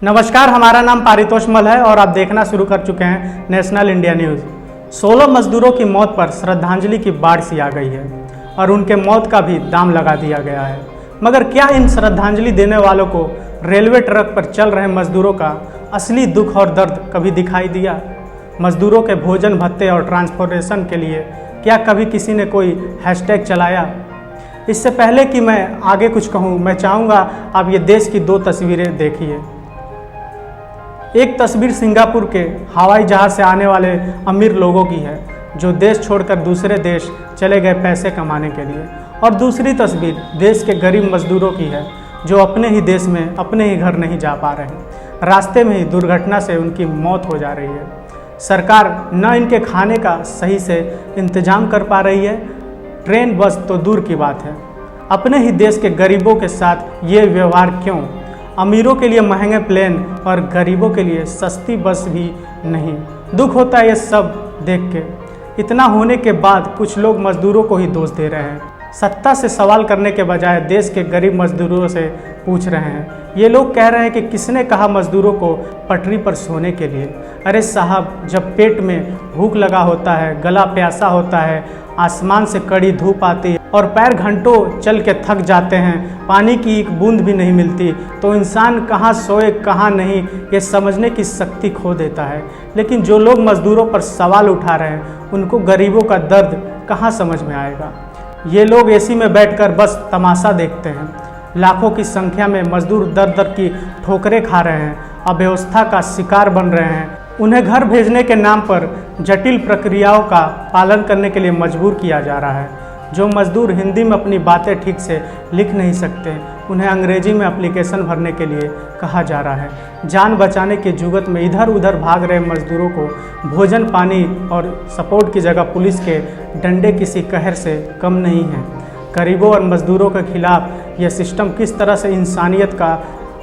नमस्कार, हमारा नाम पारितोष मल है और आप देखना शुरू कर चुके हैं नेशनल इंडिया न्यूज़। 16 मजदूरों की मौत पर श्रद्धांजलि की बाढ़ सी आ गई है और उनके मौत का भी दाम लगा दिया गया है। मगर क्या इन श्रद्धांजलि देने वालों को रेलवे ट्रैक पर चल रहे मजदूरों का असली दुख और दर्द कभी दिखाई दिया? मजदूरों के भोजन भत्ते और ट्रांसपोर्टेशन के लिए क्या कभी किसी ने कोई हैशटैग चलाया? इससे पहले कि मैं आगे कुछ कहूँ, मैं चाहूँगा आप ये देश की दो तस्वीरें देखिए। एक तस्वीर सिंगापुर के हवाई जहाज़ से आने वाले अमीर लोगों की है जो देश छोड़कर दूसरे देश चले गए पैसे कमाने के लिए, और दूसरी तस्वीर देश के गरीब मजदूरों की है जो अपने ही देश में अपने ही घर नहीं जा पा रहे हैं। रास्ते में ही दुर्घटना से उनकी मौत हो जा रही है। सरकार न इनके खाने का सही से इंतजाम कर पा रही है, ट्रेन बस तो दूर की बात है। अपने ही देश के गरीबों के साथ ये व्यवहार क्यों? अमीरों के लिए महंगे प्लेन और गरीबों के लिए सस्ती बस भी नहीं। दुख होता है ये सब देख के। इतना होने के बाद कुछ लोग मजदूरों को ही दोष दे रहे हैं। सत्ता से सवाल करने के बजाय देश के गरीब मजदूरों से पूछ रहे हैं। ये लोग कह रहे हैं कि किसने कहा मजदूरों को पटरी पर सोने के लिए? अरे साहब, जब पेट में भूख लगा होता है, गला प्यासा होता है, आसमान से कड़ी धूप आती है और पैर घंटों चल के थक जाते हैं, पानी की एक बूंद भी नहीं मिलती, तो इंसान कहाँ सोए कहाँ नहीं ये समझने की शक्ति खो देता है। लेकिन जो लोग मजदूरों पर सवाल उठा रहे हैं उनको गरीबों का दर्द कहाँ समझ में आएगा? ये लोग एसी में बैठकर बस तमाशा देखते हैं। लाखों की संख्या में मजदूर दर दर की ठोकरें खा रहे हैं, अव्यवस्था का शिकार बन रहे हैं। उन्हें घर भेजने के नाम पर जटिल प्रक्रियाओं का पालन करने के लिए मजबूर किया जा रहा है। जो मजदूर हिंदी में अपनी बातें ठीक से लिख नहीं सकते, उन्हें अंग्रेजी में एप्लीकेशन भरने के लिए कहा जा रहा है। जान बचाने की जुगत में इधर उधर भाग रहे मजदूरों को भोजन पानी और सपोर्ट की जगह पुलिस के डंडे किसी कहर से कम नहीं है। गरीबों और मजदूरों के खिलाफ यह सिस्टम किस तरह से इंसानियत का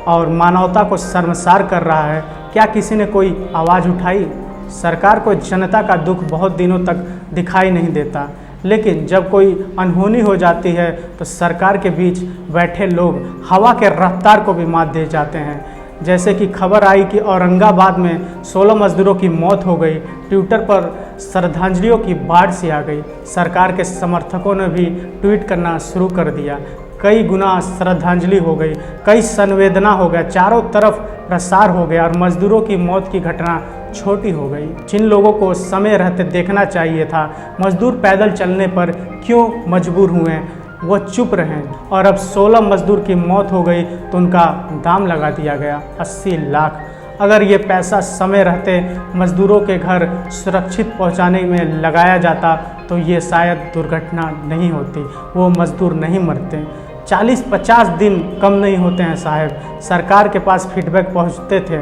और मानवता को शर्मसार कर रहा है, क्या किसी ने कोई आवाज़ उठाई? सरकार को जनता का दुख बहुत दिनों तक दिखाई नहीं देता, लेकिन जब कोई अनहोनी हो जाती है तो सरकार के बीच बैठे लोग हवा के रफ्तार को भी मात दे जाते हैं। जैसे कि खबर आई कि औरंगाबाद में 16 मजदूरों की मौत हो गई। ट्विटर पर श्रद्धांजलियों की बाढ़ सी आ गई। सरकार के समर्थकों ने भी ट्वीट करना शुरू कर दिया। कई गुना श्रद्धांजलि हो गई, कई संवेदना हो गया, चारों तरफ प्रसार हो गया और मजदूरों की मौत की घटना छोटी हो गई। जिन लोगों को समय रहते देखना चाहिए था मजदूर पैदल चलने पर क्यों मजबूर हुए, वो चुप रहें। और अब 16 मजदूर की मौत हो गई तो उनका दाम लगा दिया गया 80 लाख। अगर ये पैसा समय रहते मजदूरों के घर सुरक्षित पहुंचाने में लगाया जाता तो ये शायद दुर्घटना नहीं होती, वो मजदूर नहीं मरते। 40-50 दिन कम नहीं होते हैं साहब। सरकार के पास फीडबैक पहुंचते थे,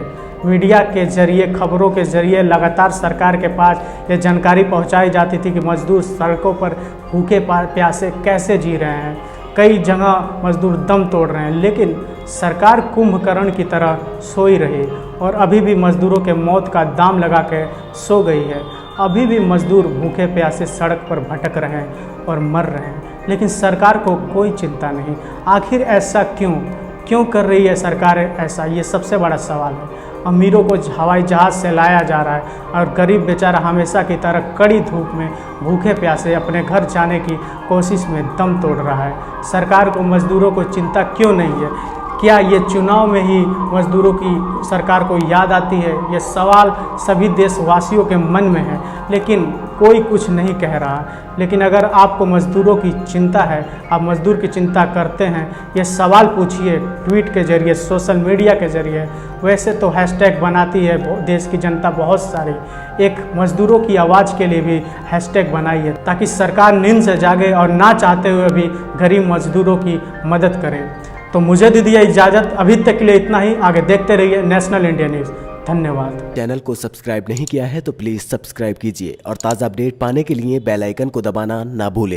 मीडिया के जरिए, खबरों के जरिए लगातार सरकार के पास ये जानकारी पहुंचाई जाती थी कि मजदूर सड़कों पर भूखे प्यासे कैसे जी रहे हैं। कई जगह मजदूर दम तोड़ रहे हैं, लेकिन सरकार कुंभकर्ण की तरह सोई रही और अभी भी मजदूरों के मौत का दाम लगा के सो गई है। अभी भी मजदूर भूखे प्यासे सड़क पर भटक रहे हैं और मर रहे हैं, लेकिन सरकार को कोई चिंता नहीं। आखिर ऐसा क्यों कर रही है सरकार ऐसा? ये सबसे बड़ा सवाल है। अमीरों को हवाई जहाज़ से लाया जा रहा है और गरीब बेचारा हमेशा की तरह कड़ी धूप में भूखे प्यासे अपने घर जाने की कोशिश में दम तोड़ रहा है। सरकार को मजदूरों को चिंता क्यों नहीं है? क्या ये चुनाव में ही मजदूरों की सरकार को याद आती है? ये सवाल सभी देशवासियों के मन में है, लेकिन कोई कुछ नहीं कह रहा। लेकिन अगर आपको मजदूरों की चिंता है, आप मजदूर की चिंता करते हैं, ये सवाल पूछिए ट्वीट के जरिए, सोशल मीडिया के जरिए। वैसे तो हैशटैग बनाती है देश की जनता बहुत सारी, एक मजदूरों की आवाज़ के लिए भी हैशटैग बनाई है ताकि सरकार नींद से जागे और ना चाहते हुए भी गरीब मजदूरों की मदद करे। तो मुझे दीजिए इजाज़त, अभी तक के लिए इतना ही। आगे देखते रहिए नेशनल इंडिया न्यूज़। धन्यवाद। चैनल को सब्सक्राइब नहीं किया है तो प्लीज़ सब्सक्राइब कीजिए और ताज़ा अपडेट पाने के लिए बेल आइकन को दबाना ना भूलें।